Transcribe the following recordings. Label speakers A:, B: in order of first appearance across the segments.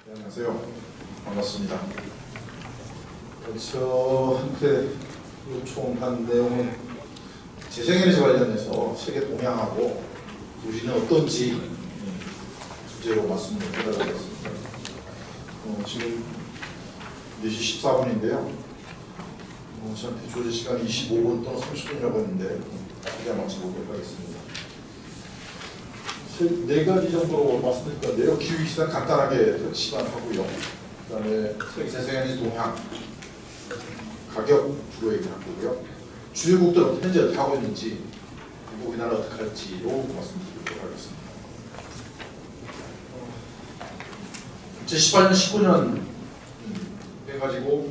A: 네, 안녕하세요. 반갑습니다. 저한테 요청한 내용은 재생에너지 관련해서 세계 동향하고 우리는 어떤지 주제로 말씀을 드리겠습니다. 지금 4시 14분인데요. 저한테 주어진 시간이 25분 또는 30분이라고 했는데 최대한 맞춰보도록 하겠습니다. 네 가지 정도로 말씀드릴 건데요. 기후이시단 간단하게 시간하고요. 그 다음에 재생에너지 동향, 가격 주로 얘기할 거고요. 주요국들은 현재 어떻게 하고 있는지, 그리고 우리나라 어떻게 할지로 말씀드리도록 하겠습니다. 2018년, 19년 해가지고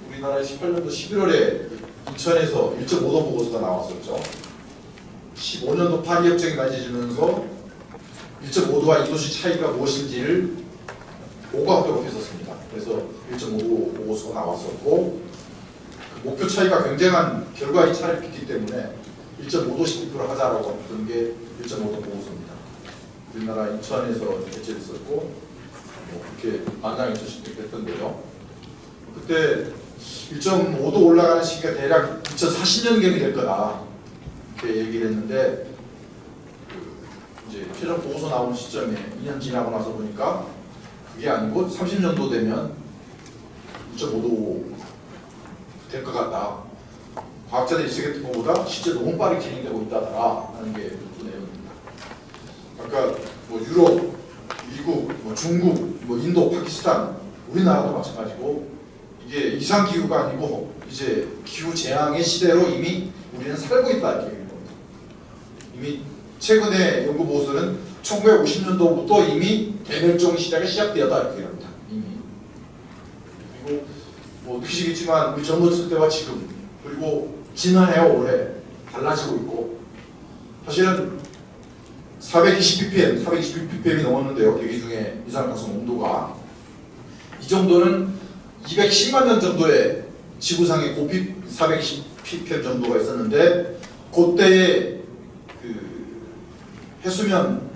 A: 우리나라의 18년도 11월에 인천에서 1.5도 보고서가 나왔었죠. 15년도 파리 협정이 맺어지면서 1.5도와 2도씨 차이가 무엇인지를 보고하도록 했었습니다. 그래서 1.5도 보고서가 나왔었고, 그 목표 차이가 굉장한 결과의 차이를 빚기 때문에 1.5도씩 목표로 하자라고 했던 게 1.5도 보고서입니다. 우리나라 인천에서 개최했었고, 그렇게 만장일치식 됐던데요. 그때 1.5도 올라가는 시기가 대략 2040년경이 될 거다 이렇게 얘기를 했는데, 이제 최종 보고서 나오는 시점에 2년 지나고 나서 보니까 그게 아니고 30년도 되면 2.5도 될 것 같다. 과학자들이 예측했던 것보다 실제 너무 빠르게 진행되고 있다더라 하는 게 내용입니다. 아까 뭐 유럽, 미국, 뭐 중국, 뭐 인도, 파키스탄, 우리나라도 마찬가지고 이게 이상 기후가 아니고 이제 기후 재앙의 시대로 이미 우리는 살고 있다 이렇게 얘기하는 겁니다. 이미 최근에 연구 보고서는 1950년도부터 이미 대멸종 시대가 시작되었다 이렇게 합니다. 이미. 그리고 뭐 느끼시겠지만 우리 젊었을 때와 지금, 그리고 지난해와 올해 달라지고 있고, 사실은 420ppm이 넘었는데요. 대기 중에 이산화탄소 농도가 이 정도는 210만 년 정도의 지구상의 고피 420ppm 정도가 있었는데, 그때의 해수면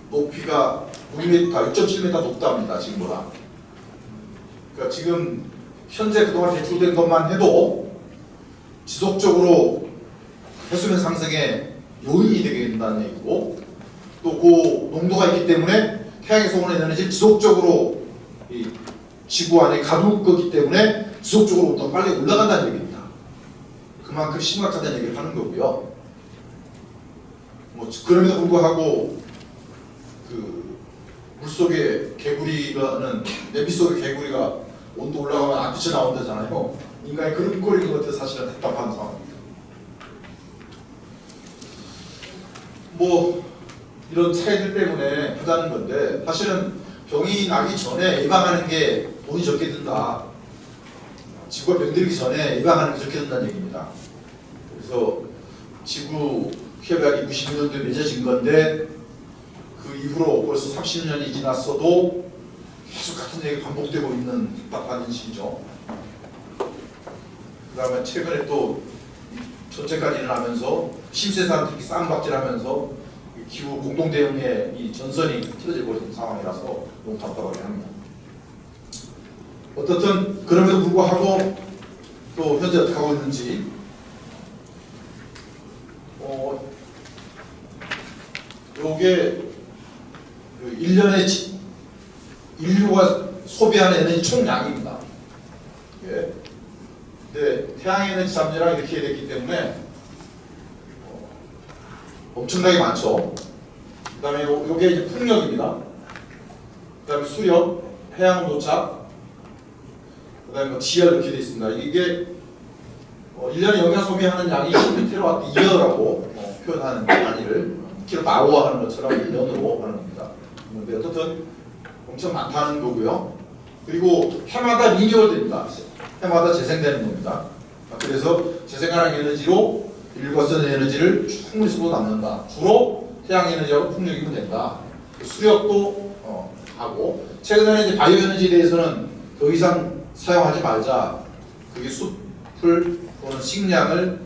A: 높이가 6.7m 높답니다. 지금보다. 그러니까 지금 현재 그동안 제출된 것만 해도 지속적으로 해수면 상승에 요인이 되게 된다는 얘기고, 또 그 농도가 있기 때문에 태양에서 오는 에너지를 지속적으로 이 지구 안에 가둘 거기 때문에 지속적으로 더 빨리 올라간다는 얘기입니다. 그만큼 심각하다는 얘기를 하는 거고요. 그럼에도 불구하고 그 물속에 개구리가는, 내비 속의 개구리가 온도 올라가면 안 뛰쳐나온다잖아요. 인간이 그런 꼴인 것 같아서 사실은 답답한 상황입니다. 뭐 이런 차이들 때문에 하자는 건데, 사실은 병이 나기 전에 예방하는 게 돈이 적게 든다. 지구가 병들기 전에 예방하는 게 적게 든다는 얘기입니다. 그래서 지구 협약이 92년도에 맺어진 건데, 그 이후로 벌써 30년이 지났어도 계속 같은 얘기가 반복되고 있는 답답한 인식이죠. 그 다음에 최근에 또 전체까지 일어나면서 심세 사람들이 쌍박질하면서 기후 공동대응의 이 전선이 틀어져 버린 상황이라서 너무 답답하게 합니다. 어떻든 그럼에도 불구하고 또 현재 어떻게 하고 있는지, 요게 1년에 인류가 소비하는 에너지 총량입니다. 예. 근데 태양 에너지 잠재랑 이렇게 됐기 때문에 엄청나게 많죠. 그 다음에 요게 이제 풍력입니다. 그 다음에 수력, 해양 도착, 그 다음에 지열 이렇게 되어 있습니다. 이게 1년에 영양 소비하는 양이 10kW 이어라고 표현하는 단위를 킬로와트 하는 것처럼 년으로 하는 겁니다. 근데 어떻든 엄청 많다는 거고요. 그리고 해마다 리뉴얼 됩니다. 해마다 재생되는 겁니다. 그래서 재생하는 에너지로 인류가 쓰는 에너지를 충분히 쓰고 남는다. 주로 태양 에너지하고 풍력이면 된다. 수력도 하고, 최근에는 이제 바이오 에너지에 대해서는 더 이상 사용하지 말자. 그게 숲을 또는 식량을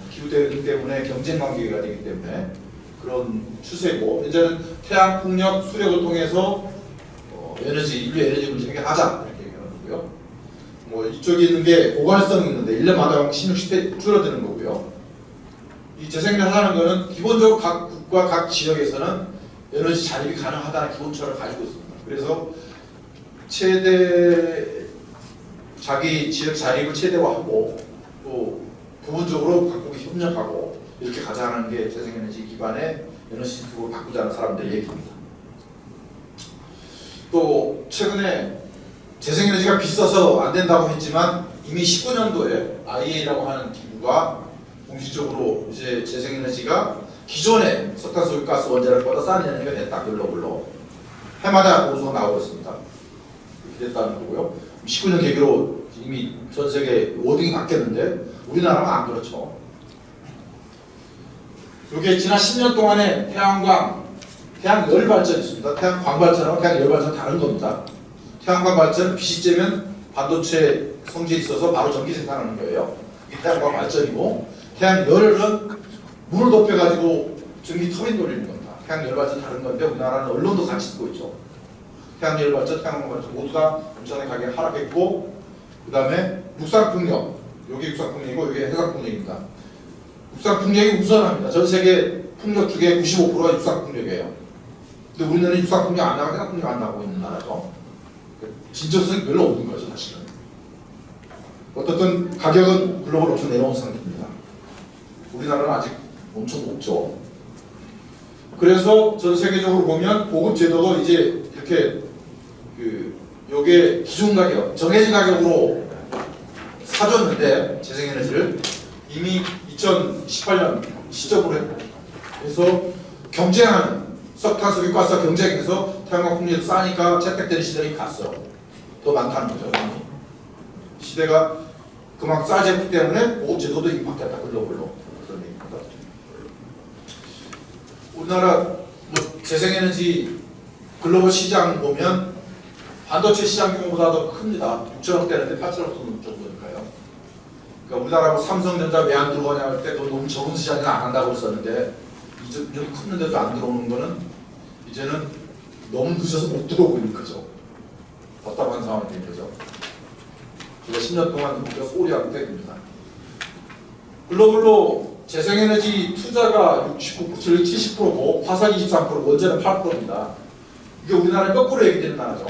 A: 기후 대응 때문에 경쟁 관계가 되기 때문에 그런 추세고, 현재는 태양, 풍력, 수력을 통해서 인류 에너지 문제 해결하자 이렇게 얘기하는 거고요. 뭐 이쪽에 있는 게 고갈성이 있는데 1년마다 16대 줄어드는 거고요. 이 재생에너지 하는 거는 기본적으로 각 국가 각 지역에서는 에너지 자립이 가능하다는 기본처를 가지고 있습니다. 그래서 최대 자기 지역 자립을 최대화하고 또 부분적으로 각국이 협력하고 이렇게 가자는 게 재생에너지 기반의 에너지 시스템으로 바꾸자는 사람들의 얘기입니다. 또 최근에 재생에너지가 비싸서 안 된다고 했지만 이미 19년도에 IEA라고 하는 기구가 공식적으로 이제 재생에너지가 기존의 석탄소유가스 원자력보다 싼 에너지가 됐다. 글로벌로 해마다 보고서가 나오고 있습니다. 이렇게 됐다는 거고요. 19년 계기로 이미 전 세계 워딩이 바뀌었는데 우리나라는 안 그렇죠. 이게 지난 10년 동안에 태양열 발전이 있습니다. 태양광 발전하고 태양열 발전 다른 겁니다. 태양광 발전은 빛이 쬐면 반도체 성질이 있어서 바로 전기 생산하는 거예요. 이게 태양광 발전이고 태양열은 물을 높여가지고 전기 터빈 돌리는 겁니다. 태양열 발전 다른 건데 우리나라는 언론도 같이 쓰고 있죠. 태양열 발전, 태양광 발전 모두 다 엄청나게 가격이 하락했고 그 다음에 육상풍력, 여기 육상풍력이고 여기 해상풍력입니다. 육상풍력이 우선합니다. 전 세계 풍력 중에 95%가 육상풍력이에요. 근데 우리나라는 육상풍력 안 나가고 해상풍력 안 나가고 있는 나라죠. 진정성이 별로 없는 거죠, 사실은. 어떻든 가격은 글로벌 엄청 내려온 상태입니다. 우리나라는 아직 엄청 높죠. 그래서 전 세계적으로 보면 보급 제도도 이제 이렇게 요게 기준 가격, 정해진 가격으로 사줬는데 재생에너지를 이미 2018년 시점으로 해서 경쟁하는 석탄소유가스와 경쟁해서 태양광 풍력이 싸니까 채택되는 시대가 갔어. 더 많다는 거죠. 시대가 그만큼 싸졌기 때문에 보급 제도도 임박했다. 글로벌로 그런 얘기입니다. 우리나라 뭐 재생에너지 글로벌 시장 보면 반도체 시장 규모보다 더 큽니다. 6천억대인데 8천억 정도니까요. 그러니까 우리나라 뭐 삼성전자 왜 안 들어가냐 할 때 너무 적은 시장이나 안 한다고 했었는데 이제 컸는데도 안 들어오는 거는 이제는 너무 늦어서 못 들어오고 있는 거죠. 답답한 상황이 된 거죠. 제가 10년 동안 우리가 소홀히 하고 있습니다. 글로벌로 재생에너지 투자가 69%, 70%고 화석 23%, 원자는 8%입니다. 이게 우리나라의 거꾸로 얘기되는 나라죠.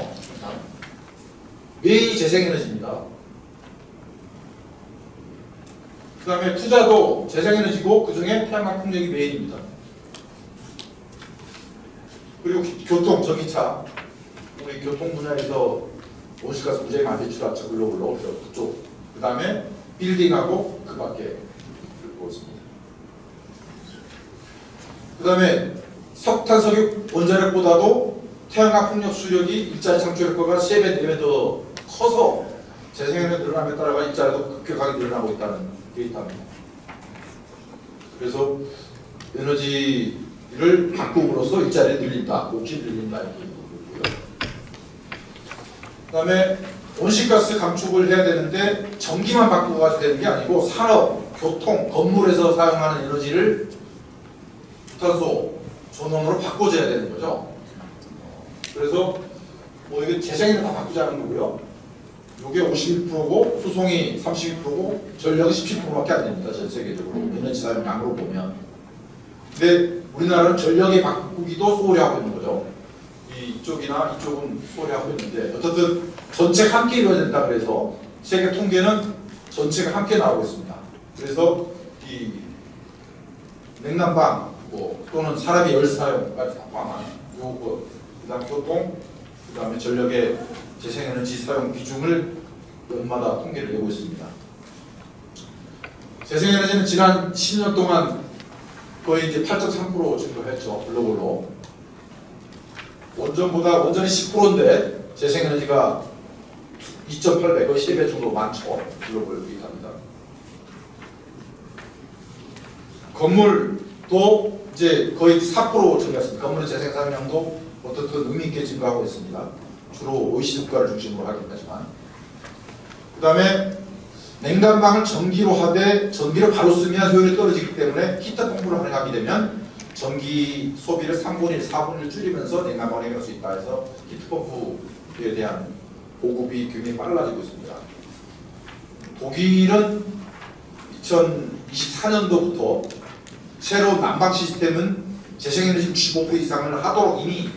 A: 메인이 재생에너지입니다. 그 다음에 투자도 재생에너지고 그 중에 태양광 풍력이 메인입니다. 그리고 교통, 전기차. 우리 교통 분야에서 온실가스 무지하게 많이 배출하죠. 글로벌로. 그쪽. 그 다음에 빌딩하고 그 밖에 그리고 있습니다. 그 다음에 석탄석유 원자력보다도 태양광 풍력 수력이 일자리 창출 효과가 3배, 4배 더 커서 재생에너지 늘어남에 따라가 일자리도 급격하게 늘어나고 있다는 데이터입니다. 그래서 에너지를 바꿈으로써 일자리를 늘린다, 목표를 늘린다 이렇게 보고요. 그 다음에 온실가스 감축을 해야 되는데 전기만 바꾸고 가도 되는 게 아니고 산업, 교통, 건물에서 사용하는 에너지를 탄소 전원으로 바꿔줘야 되는 거죠. 그래서 뭐 이게 재생에는 다 바꾸자는 거고요. 이게 51%고 수송이 32%고 전력이 17%밖에 안 됩니다. 전 세계적으로 에너지 사용량으로 보면. 근데 우리나라는 전력이 바꾸기도 소홀히 하고 있는 거죠. 이쪽이나 이쪽은 소홀히 하고 있는데 어쨌든 전체가 함께 이루어야 된다 그래서 세계 통계는 전체가 함께 나오고 있습니다. 그래서 이 냉난방 뭐 또는 사람의 열 사용까지 다 포함한 요거 그다음 교통 그다음에 전력의 재생에너지 사용 비중을 연마다 통계를 내고 있습니다. 재생에너지는 지난 10년 동안 거의 이제 8.3% 증가했죠. 글로벌로. 원전이 10%인데 재생에너지가 2.8배, 거의 3배 정도 많죠. 글로벌 비합니다. 건물도 이제 거의 4% 증가했습니다. 건물의 재생 사용량도 어떻든 의미 있게 증가하고 있습니다. 주로 OECD 국가를 중심으로 하긴 하지만. 그 다음에 냉난방을 전기로 하되 전기를 바로 쓰면 효율이 떨어지기 때문에 히터 펌프를 하게 되면 전기 소비를 3분의 1, 4분의 1 줄이면서 냉난방을 해결할 수 있다 해서 히트 펌프 대한 보급이 굉장히 빨라지고 있습니다. 독일은 2024년도부터 새로운 난방 시스템은 재생에너지 65% 이상을 하도록 이미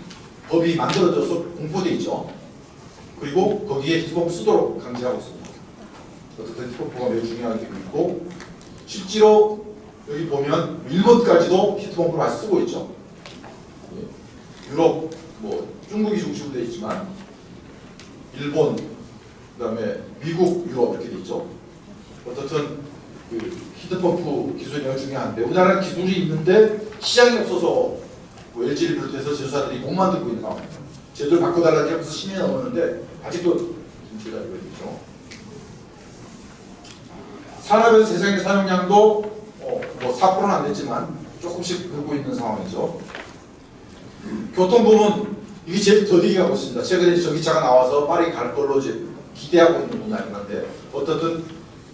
A: 법이 만들어져서 공포되어 있죠. 그리고 거기에 히트펌프 쓰도록 강제하고 있습니다. 어쨌든 히트펌프가 매우 중요하게 되고 있고, 실제로 여기 보면 일본까지도 히트펌프를 많이 쓰고 있죠. 유럽, 뭐 중국이 중심으로 되어 있지만 일본, 그다음에 미국, 유럽 이렇게 되어 있죠. 어쨌든 그 히트펌프 기술이 매우 중요한데, 우리나라는 기술이 있는데 시장이 없어서 뭐 LG를 비롯해서 제조사들이 못 만들고 있는 상황입니다. 제도를 바꿔달라는 게 벌써 10년이 넘었는데 아직도 문제가 있죠. 산업에서 재생의 사용량도 뭐 4%는 안 됐지만 조금씩 늘고 있는 상황이죠. 교통 부분, 이게 제일 더디게 가고 있습니다. 최근에 전기차가 나와서 빠르게 갈 걸로 이제 기대하고 있는 분야인데, 어떻든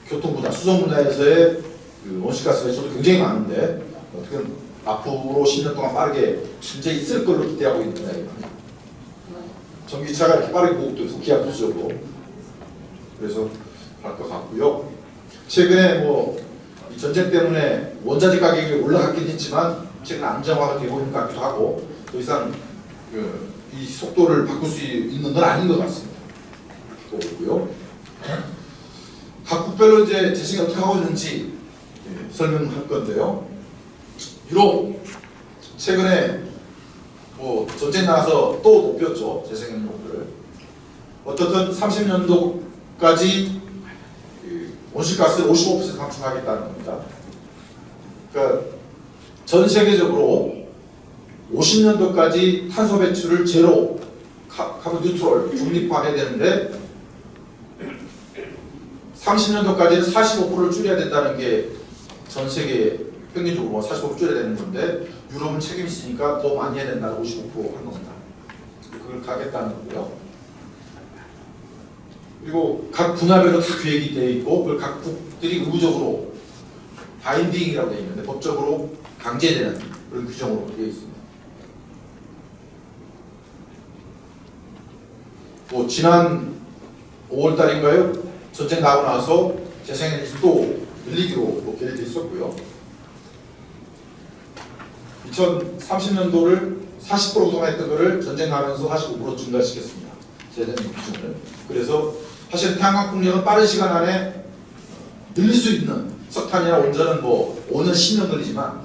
A: 교통 분야, 수송 분야에서의 그 온실가스 배출도 굉장히 많은데 어떻게 앞으로 10년 동안 빠르게 진짜 있을 걸로 기대하고 있는 분야입니다. 전기차가 이렇게 빠르게 보급돼서 기아 부수적으로 그래서 할 것 같고요. 최근에 뭐 이 전쟁 때문에 원자재 가격이 올라갔긴 했지만 최근 안정화가 되고 있는 것 같기도 하고, 더 이상 이 속도를 바꿀 수 있는 건 아닌 것 같습니다. 있고요. 각국별로 이제 재생이 어떻게 하고 있는지 설명할 건데요. 유럽 최근에 뭐 전쟁 나서 또 높였죠, 재생에너지를. 어떻든 30년도까지 온실가스를 55% 감축하겠다는 겁니다. 그러니까 전 세계적으로 50년도까지 탄소 배출을 제로, 카본 뉴트럴, 중립화해야 되는데 30년도까지는 45%를 줄여야 된다는 게 전 세계 평균적으로 45% 줄여야 되는 건데, 유럽은 책임이 있으니까 더 많이 해야 된다고 55%한 겁니다. 그걸 가겠다는 거고요. 그리고 각 분야별로 다 계획이 되어 있고, 그걸 각국들이 의무적으로 바인딩이라고 되어 있는데 법적으로 강제되는 그런 규정으로 되어 있습니다. 뭐 지난 5월달인가요? 전쟁 나고 나서 재생에너지 또 늘리기로 뭐 계획이 있었고요. 2030년도를 40% 동안했던 것을 전쟁 나면서 45% 증가시켰습니다. 재생에너지 기준을. 그래서 사실 태양광 풍력은 빠른 시간 안에 늘릴 수 있는, 석탄이나 원전은 뭐 5년, 10년 걸리지만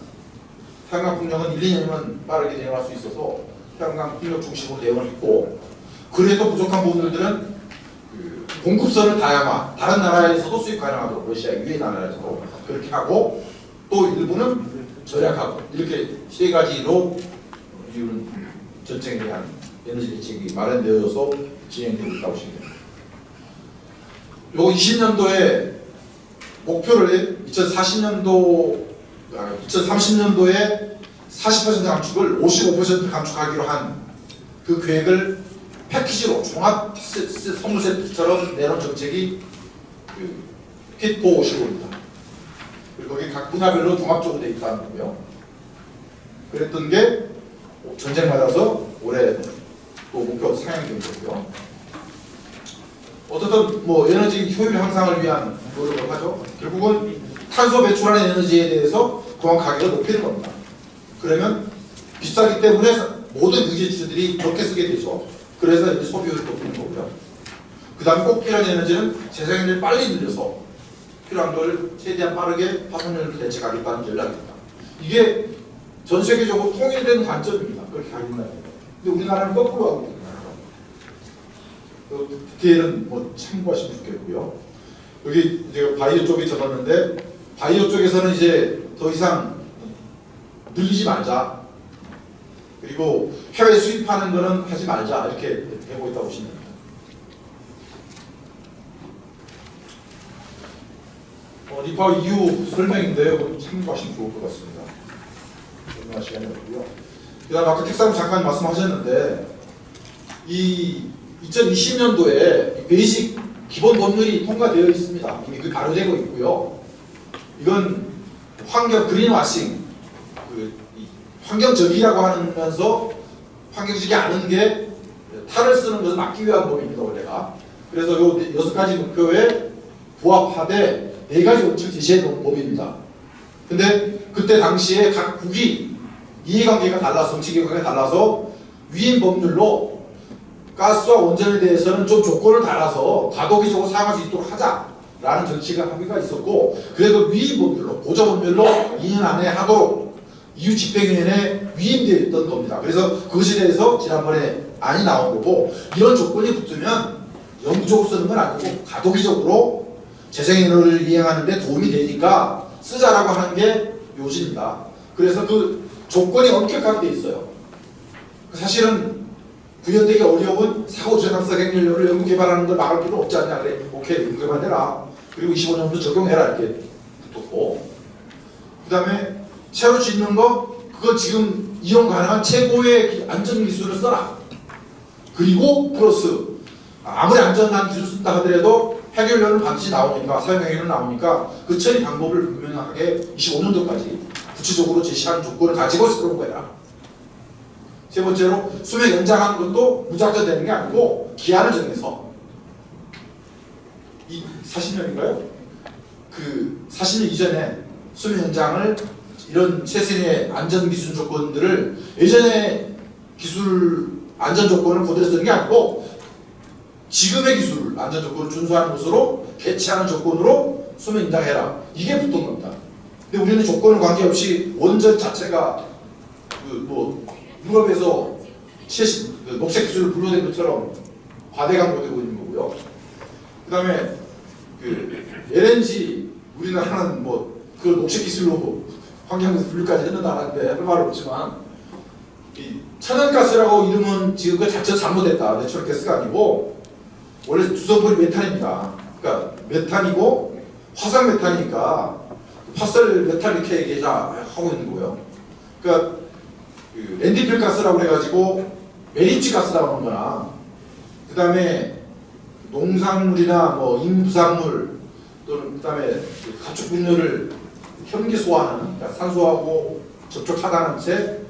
A: 태양광 풍력은 1, 2년이면 빠르게 대응할 수 있어서 태양광 풍력 중심으로 대응을 했고, 그래도 부족한 부분들은 그 공급선을 다양화, 다른 나라에서도 수입 가능하도록, 러시아 이외의 나라에서도 그렇게 하고, 또 일부는 절약하고, 이렇게 세 가지로 이유는 전쟁에 대한 에너지 대책이 마련되어서 진행되고 있다고 보시면 됩니다. 요 20년도에 목표를 2030년도에 40% 감축을 55% 감축하기로 한 그 계획을 패키지로 종합 선물 세트처럼 내놓은 정책이 핏4 55입니다. 그리고 거기 각 분야별로 종합적으로 되어 있다는 거고요. 그랬던 게 전쟁 맞아서 올해 또 목표 상향된 거고요. 어쨌든 뭐 에너지 효율 향상을 위한 노력을 하죠. 결국은 탄소 배출하는 에너지에 대해서 그만 가격을 높이는 겁니다. 그러면 비싸기 때문에 모든 경제주들이 그렇게 쓰게 되죠. 그래서 이제 소비율을 높이는 거고요. 그 다음 꼭 필요한 에너지는 재생에너지를 빨리 늘려서 필요한 걸 최대한 빠르게 파손율을 대책하겠다는 전략입니다. 이게 전 세계적으로 통일된 관점입니다. 그렇게 가겠다는 거예요. 근데 우리나라는 거꾸로 하고 있습니다. 그 디테일은 뭐 참고하시면 좋겠고요. 여기 이제 바이오 쪽에 적었는데, 바이오 쪽에서는 이제 더 이상 늘리지 말자, 그리고 해외 수입하는 거는 하지 말자, 이렇게 되고 있다고 보시면 됩니다. 리파워 이후 설명인데요. 참고하시면 좋을 것 같습니다. 설명할 시간이 없고요. 그 다음 아까 택사로 잠깐 말씀하셨는데, 이 2020년도에 베이직 기본 법률이 통과되어 있습니다. 이미 그 발효되고 있고요. 이건 환경 그린와싱, 환경적이라고 하면서 환경적이 않은 게 탈을 쓰는 것을 막기 위한 법입니다, 원래가. 그래서 요 6가지 목표에 부합하되 4가지 원칙을 제시해 놓은 법입니다. 근데 그때 당시에 각 국이 이해관계가 달라서, 정치 이해관계가 달라서 위임 법률로 가스와 원전에 대해서는 좀 조건을 달아서 과도기적으로 사용할 수 있도록 하자라는 정치가 합의가 있었고, 그래도 위임 법률로, 보조 법률로 2년 안에 하도록 이웃집행위원회에 위임되어 있던 겁니다. 그래서 그것에 대해서 지난번에 안이 나온 거고, 이런 조건이 붙으면 영구적으로 쓰는 건 아니고 과도기적으로 재생에너지를 이행하는 데 도움이 되니까 쓰자라고 하는 게 요지입니다. 그래서 그 조건이 엄격하게 돼 있어요. 사실은 구현되기 어려운 사고 저장성 핵연료를 연구 개발하는 걸 막을 필요 없지 않냐. 그래, 오케이, 연구 개발해라. 그리고 25년도 적용해라, 이렇게 붙었고, 그 다음에 새로 짓는 거, 그거 지금 이용 가능한 최고의 안전 기술을 써라. 그리고 플러스 아무리 안전한 기술 쓴다 하더라도 핵연료는 반드시 나오니까, 사용행위는 나오니까 그 처리 방법을 분명하게 25년도까지 구체적으로 제시하는 조건을 가지고 새로운 거야. 세 번째로 수명 연장하는 것도 무작정 되는 게 아니고 기한을 정해서, 이 40년인가요? 그 40년 이전에 수명 연장을 이런 최신의 안전 기술 조건들을 예전에 기술 안전 조건을 그대로 쓰는 게 아니고 지금의 기술 안전 조건을 준수하는 것으로 개최하는 조건으로 수명 연장해라. 이게 붙은 겁니다. 근데 우리는 조건을 관계없이 원전 자체가 유럽에서 최신 녹색 기술을 불러낸 것처럼 과대광고되고 있는 거고요. 그 다음에 LNG, 우리나라는 그 녹색 기술로 환경에서 분류까지 했는 나라인데 할 말 없지만, 이 천연가스라고 이름은 지금 그 자체가 잘못됐다. 내추럴 가스가 아니고 원래 주성분이 메탄입니다. 그러니까 메탄이고 화산 메탄이니까 파설 메탄 이렇게 얘기하고 있는 거고요. 그러니까 랜드필 가스라고 해가지고 메리츠 가스 나오는 거나, 그 다음에 농산물이나 인부산물 또는 그 다음에 가축 분열을 현기 소화하는, 그러니까 산소하고 접촉 차단한 채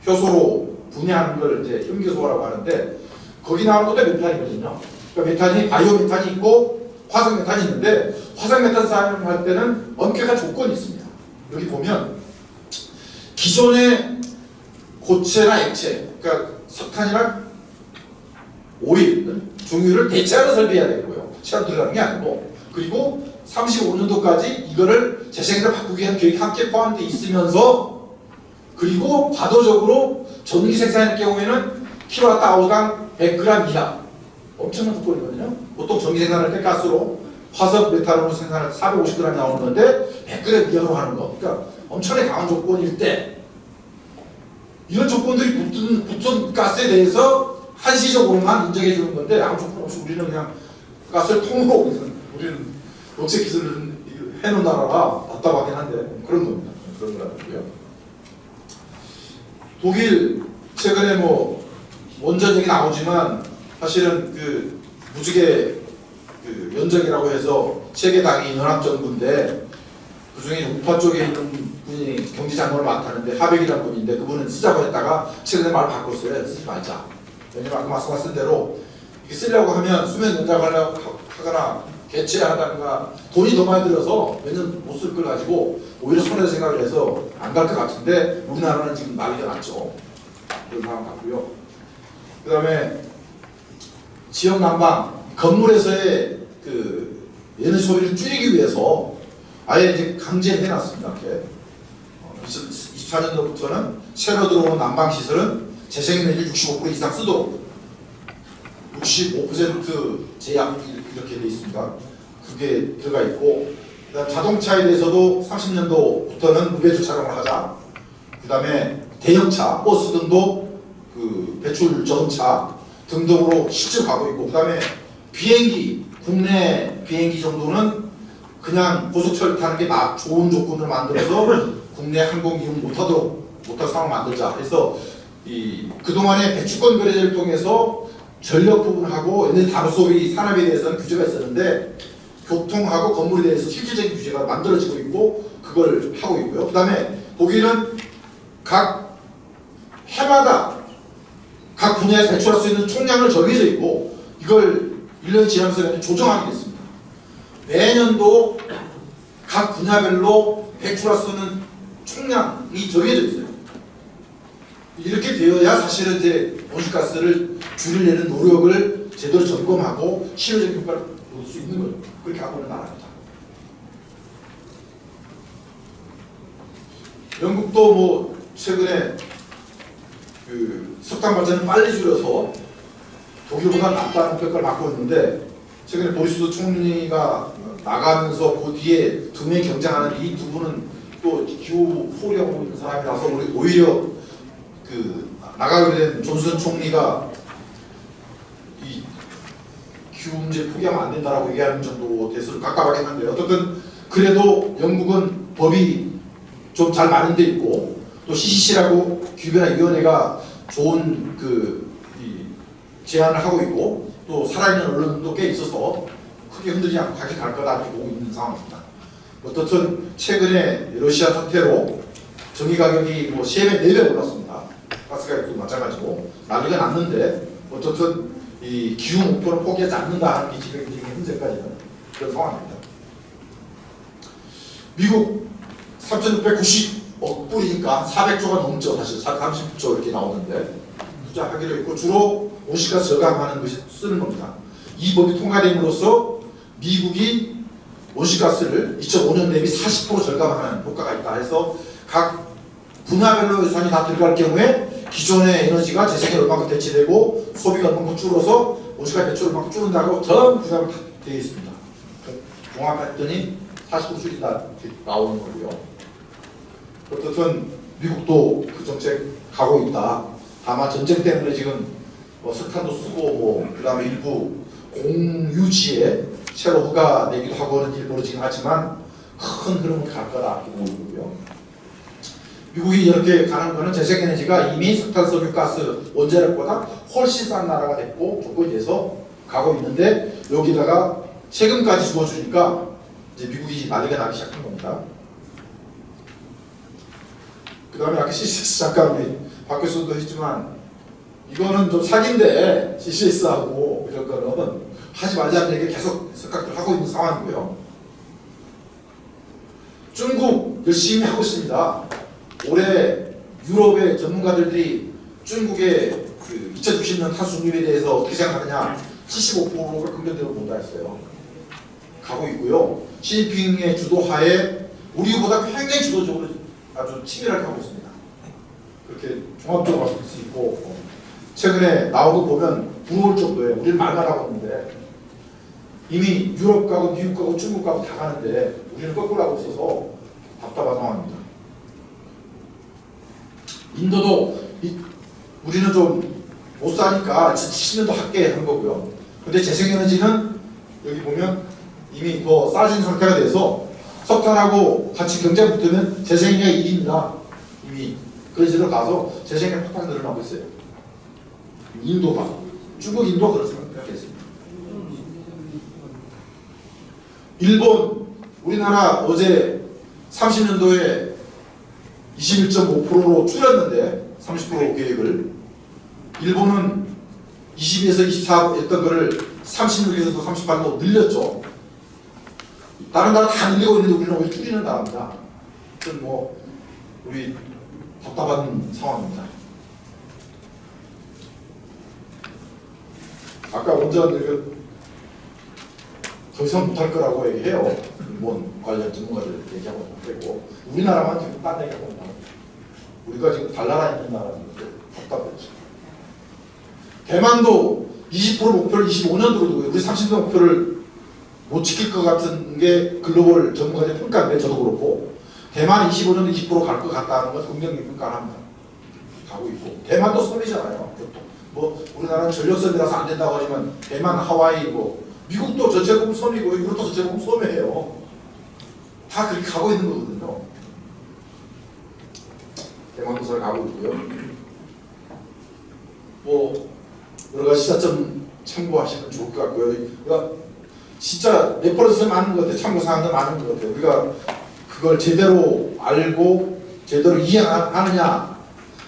A: 효소로 분해하는 걸 이제 현기 소화라고 하는데, 거기 나오는 것도 메탄이거든요. 그러니까 메탄이 바이오 메탄이 있고 화석 메탄이 있는데, 화석 메탄 사용할 때는 엄격한 조건이 있습니다. 여기 보면 기존의 고체나 액체, 그러니까 석탄이나 오일, 중유를 대체하는 설비해야 되고요. 시간 들어가는 게 아니고, 그리고 35년도까지 이거를 재생에너지로 바꾸기 위한 계획이 함께 포함되어 있으면서, 그리고 과도적으로 전기 생산할 경우에는 킬로와트아워당 100g 이하, 엄청난 조건이거든요. 보통 전기 생산할 때 가스로 화석 메탄으로 생산할 때 450g 나오는 건데 100g 이하로 하는 거. 그러니까 엄청나게 강한 조건일 때, 이런 조건들이 붙은 가스에 대해서 한시적으로만 인정해 주는 건데, 아무 조건 없이 우리는 그냥 가스를 통으로, 우리는 녹색 기술을 해놓은 나라라 답답하긴 한데 그런 겁니다. 그런 거라고요. 독일 최근에 원전 얘기 나오지만 사실은 무지개 면적이라고 해서 세계 당이 연합정부인데, 그중에 우파 쪽에 있는 분이 경제장관을 맡았는데 하백이라는 분인데, 그분은 쓰자고 했다가 최근에 말을 바꿨어요. 쓰지 말자. 왜냐면 아까 말씀하신 대로 이게 쓰려고 하면 수면 연장하려고 하거나 개최하다가 돈이 더 많이 들어서 몇 년 못 쓸 걸 가지고 오히려 손해를 생각을 해서 안 갈 것 같은데, 우리나라는 지금 난리가 났죠. 그런 상황 같고요. 그 다음에 지역 난방, 건물에서의 에너지 소비를 줄이기 위해서 아예 이제 강제해놨습니다. 이렇게 2024년도부터는 새로 들어온 난방 시설은 재생에너지 65% 이상 쓰도록 65% 제약 이렇게 돼 있습니다. 그게 들어가 있고, 그다음 자동차에 대해서도 30년도부터는 무배출 촬영을 하자. 그다음에 대형차, 버스 등도 배출 전차 등등으로 실제로 가고 있고, 그다음에 비행기, 국내 비행기 정도는 그냥 고속철 타는 게 좋은 조건을 만들어서 국내 항공 이용 못할 상황 만들자. 그래서 그동안의 배출권 거래제를 통해서 전력 부분하고 에너지 다루 소비 산업에 대해서는 규제가 있었는데, 교통하고 건물에 대해서 실질적인 규제가 만들어지고 있고 그걸 하고 있고요. 그 다음에 독일은 각 해마다 각 분야에 배출할 수 있는 총량을 정해져 있고 이걸 1년이 지나면서 조정하게 됐습니다. 매년도 각 분야별로 배출할 수 있는 총량이 정해져 있어요. 이렇게 되어야 사실은 이제 온실가스를 줄이려는 노력을 제대로 점검하고 실효적인 효과를 얻을 수 있는 거죠. 그렇게 하고 있는 나라입니다. 영국도 뭐 최근에 그 석탄 발전을 빨리 줄여서 독일보다 낫다는 평가를 받고 있는데 최근에 보리스 총리가 나가면서 그 뒤에 두 명이 경쟁하는 이 두 분은 또 기후 포기하고 있는 사람이라서 우리 오히려 그 나가게 된 존슨 총리가 이 기후 문제 포기하면 안 된다라고 얘기하는 정도 대수를 깝깝하게 했는데 어쨌든 그래도 영국은 법이 좀 잘 마련돼 있고 또 CCC라고 기후변화위원회가 좋은 이 제안을 하고 있고 또 살아있는 언론도 꽤 있어서 크게 흔들리지 않고 같이 갈 거다 이렇게 보고 있는 상황입니다. 어떻든 최근에 러시아 사태로 전기 가격이 뭐 3배, 4배 올랐습니다. 가스 가격도 마찬가지고 난리가 났는데 어쨌든 이 기후 목표는 포기하지 않는다 하는 게 지금 현재까지는 그런 상황입니다. 미국 3,690억 불이니까 400조가 넘죠. 사실 430조 이렇게 나오는데 투자하기로 했고 주로 온실가스 저감하는 것이 쓰는 겁니다. 이 법이 통과됨으로써 미국이 온실가스를 2005년 대비 40% 절감하는 효과가 있다 해서 각 분야별로 예산이 다 들어갈 경우에 기존의 에너지가 재생에 얼마큼 대체되고 소비가 얼마큼 줄어서 온실가스 배출을 얼마큼 줄는다고 전 분야로 다 되어 있습니다. 종합했더니 40% 줄인다 이렇게 나오는 거고요. 어떻든 미국도 그 정책 가고 있다. 다만 전쟁 때문에 지금 뭐 석탄도 쓰고 뭐 그다음에 일부 공유지에 새로 허가 내기도 하고 하는 일이 벌어지긴 하지만 큰 흐름은 갈 거다 이렇게 보고 있고요. 미국이 이렇게 가는 거는 재생에너지가 이미 석탄, 석유, 가스 원자력보다 훨씬 싼 나라가 됐고 조건이 돼서 가고 있는데 여기다가 세금까지 주어주니까 이제 미국이 난리가 나기 시작한 겁니다. 그 다음에 아까 CCS 잠깐 박 교수도 했지만 이거는 좀 사기인데 CCS하고 이런 거는 하지 말자는 얘기 계속 생각을 하고 있는 상황이고요. 중국 열심히 하고 있습니다. 올해 유럽의 전문가들이 중국의 그 2060년 탄소 중립에 대해서 어떻게 생각하느냐 75%가 긍정적으로 본다 했어요. 가고 있고요. 시진핑의 주도하에 우리보다 굉장히 주도적으로 아주 치밀하게 하고 있습니다. 그렇게 종합적으로 말씀드릴 수 있고 최근에 나오고 보면 부러울 정도예요. 우리는 말만 하고 있는데 이미 유럽 가고 미국 가고 중국 가고 다 가는데 우리는 거꾸로 하고 있어서 답답한 상황입니다. 인도도 우리는 좀 못 사니까 70년도 할게 한 거고요. 근데 재생에너지는 여기 보면 이미 더 싸진 상태가 돼서 석탄하고 같이 경쟁 붙으면 재생에너지가 1위입니다. 이미 그런 식으로 가서 재생에너지 팍팍 늘어나고 있어요. 인도가 중국 인도 그렇습니다. 일본 우리나라 어제 30년도에 21.5%로 줄였는데 30% 계획을 일본은 22에서 24였던 거를 36에서 38로 늘렸죠. 다른 나라 다 늘리고 있는데 우리는 왜 줄이는 나라입니다. 그건 뭐 우리 답답한 상황입니다. 아까 원장들 더 이상 못할 거라고 얘기해요. 일본 관련 전문가들 얘기하고 있고 우리나라만 지금 딴 얘기하고 있다. 우리가 지금 달나라 있는 나라인데 답답했죠. 대만도 20% 목표를 25년도로 두고 우리 30년 목표를 못 지킬 것 같은 게 글로벌 전문가들 평가인데 저도 그렇고 대만 25년도 20% 갈 것 같다는 건 긍정적인 평가를 합니다. 가고 있고 대만도 섬이잖아요. 보통 뭐 우리나라는 전력섬이라서 안 된다고 하지만 대만, 하와이 뭐 미국도 전체 보면 섬이고 유럽도 전체 보면 섬이에요. 다 그렇게 가고 있는 거거든요. 대만도 잘 가고 있고요. 뭐 여러 가지 시사점 참고하시면 좋을 것 같고요. 그러니까 진짜 레퍼런스 많은 것 같아요. 참고 사항도 많은 것 같아요. 우리가 그걸 제대로 알고 제대로 이해하느냐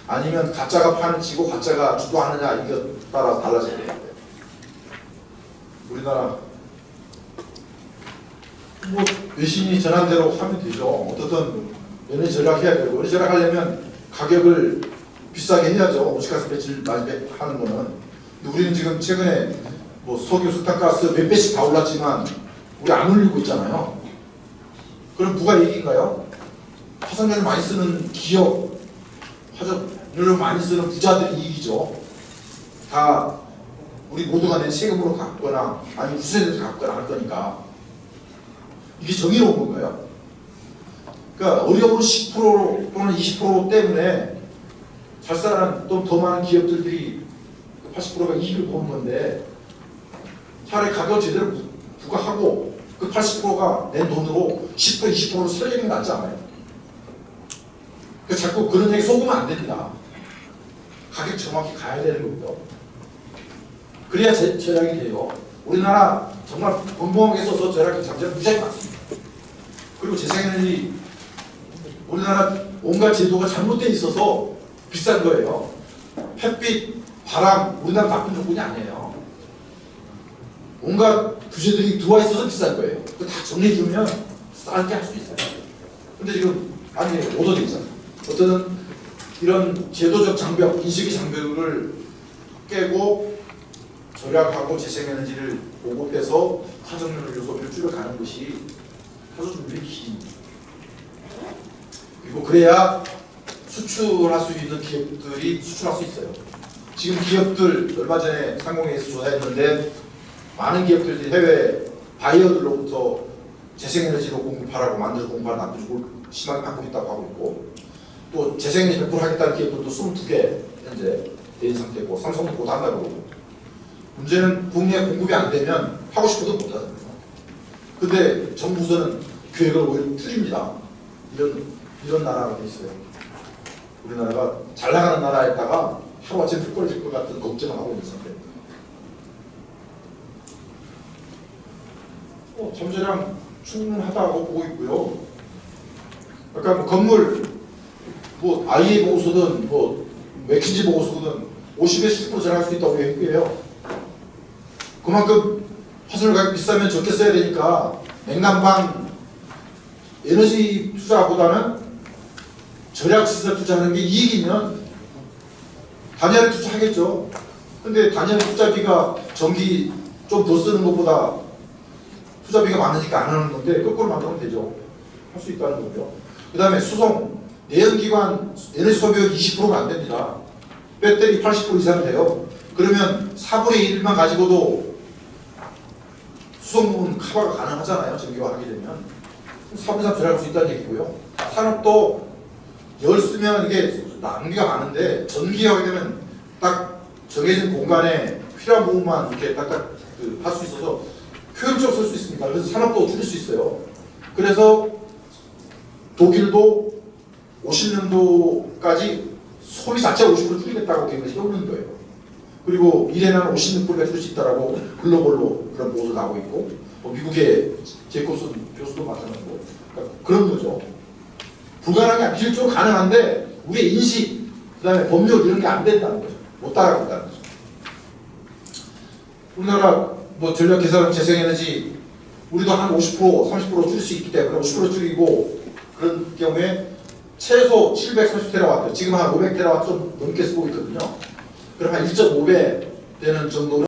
A: 아니면 가짜가 판을 치고 가짜가 주도하느냐 이거 따라 달라져야 돼요. 우리나라 뭐 외신이 전한 대로 하면 되죠. 어떻든 연예 절약해야 되고 연예 절약하려면 가격을 비싸게 해야죠. 오시가스 배출 많이 하는 거는. 근데 우리는 지금 최근에 뭐 석유, 석탄가스 몇 배씩 다 올랐지만 우리 안 올리고 있잖아요. 그럼 누가 얘기인가요? 화석연을 많이 쓰는 기업, 화석연을 많이 쓰는 부자들 이익이죠. 다 우리 모두가 낸 세금으로 갚거나 아니면 우수세대를 갚거나 할 거니까. 이게 정의로운 건가요? 그러니까 어려움으로 10% 또는 20% 때문에 잘 사는 또 더 많은 기업들이 80%가 이익을 보는 건데 차라리 가격을 제대로 부과하고 그 80%가 낸 돈으로 10% 20%로 살리는 게 낫지 않아요? 그러니까 자꾸 그런 얘기 속으면 안 됩니다. 가격 정확히 가야 되는 거고요. 그래야 절약이 돼요. 우리나라 정말 건봉하게 써서 절약이 잠재력 무지하게 많습니다. 그리고 재생에너지 우리나라 온갖 제도가 잘못되어 있어서 비싼 거예요. 햇빛, 바람, 우리나라 나쁜 조건이 아니에요. 온갖 규제들이 들어와 있어서 비싼 거예요. 그거 다 정리해주면 싸게 할 수 있어요. 근데 지금 아니 오더돼 있잖아요. 어떤 이런 제도적 장벽, 인식의 장벽을 깨고 절약하고 재생에너지를 보급해서 화석연료 요소를 줄여가는 것이 화석연료의 길입니다. 그리고 그래야 수출할 수 있는 기업들이 수출할 수 있어요. 지금 기업들 얼마 전에 상공회에서 조사했는데 많은 기업들이 해외 바이어들로부터 재생에너지로 공급하라고 만들어서 공급하는 압력을 심하게 받고 있다고 하고 있고 또 재생에너지 100% 하겠다는 기업들도 22개 현재 된 상태고 삼성도 곧 한다고 그러고 문제는 국내 공급이 안 되면 하고 싶어도 못 하잖아요. 근데 정부에서는 계획을 오히려 틀립니다. 이런 나라가 돼 있어요. 우리나라가 잘 나가는 나라에다가 하루아침에 훅 떨어질 것 같은 걱정을 하고 있는 상태입니다. 잠재량 충분하다고 보고 있고요. 아까 뭐 건물 뭐 IA 보고서든 뭐 맥킨지 보고서든 50에서 10% 절약할 수 있다고 얘기해요. 그만큼 화석연료 가격 비싸면 적게 써야 되니까 냉난방 에너지 투자보다는 절약 시설 투자하는 게 이익이면 단열 투자하겠죠. 근데 단열 투자비가 전기 좀 더 쓰는 것보다 투자비가 많으니까 안 하는 건데 거꾸로 만들면 되죠. 할 수 있다는 거고요. 그 다음에 수송, 내연기관 에너지 소비가 20%가 안 됩니다. 배터리 80% 이상 돼요. 그러면 4분의 1만 가지고도 수송 부분 커버가 가능하잖아요. 전기화하게 되면 4분의 3 절약할 수 있다는 얘기고요. 산업도 열 쓰면 이게 낭비가 많은데 전기화하게 되면 딱 정해진 공간에 필요한 부분만 이렇게 딱딱 할 수 있어서 효율적으로 쓸 수 있습니다. 그래서 산업도 줄일 수 있어요. 그래서 독일도 50년도까지 소비 자체가 50% 줄이겠다고 계획을 세우는 거예요. 그리고 미래는 56%가 줄일 수 있다라고 글로벌로 그런 보고서 나오고 있고 미국의 제이콥슨 교수도 마찬가지고 그러니까 그런 거죠. 불가능한 게 아니라 기술적으로 가능한데 우리의 인식, 그 다음에 법률 이런 게 안 된다는 거죠. 못 따라가고 있다는 거죠. 우리나라 뭐 전력 개선 재생에너지 우리도 한 50%, 30% 줄일 수 있기 때문에 50% 줄이고 그런 경우에 최소 730TW, 지금 한 500TW 좀 넘게 쓰고 있거든요. 그럼 한 1.5배 되는 정도는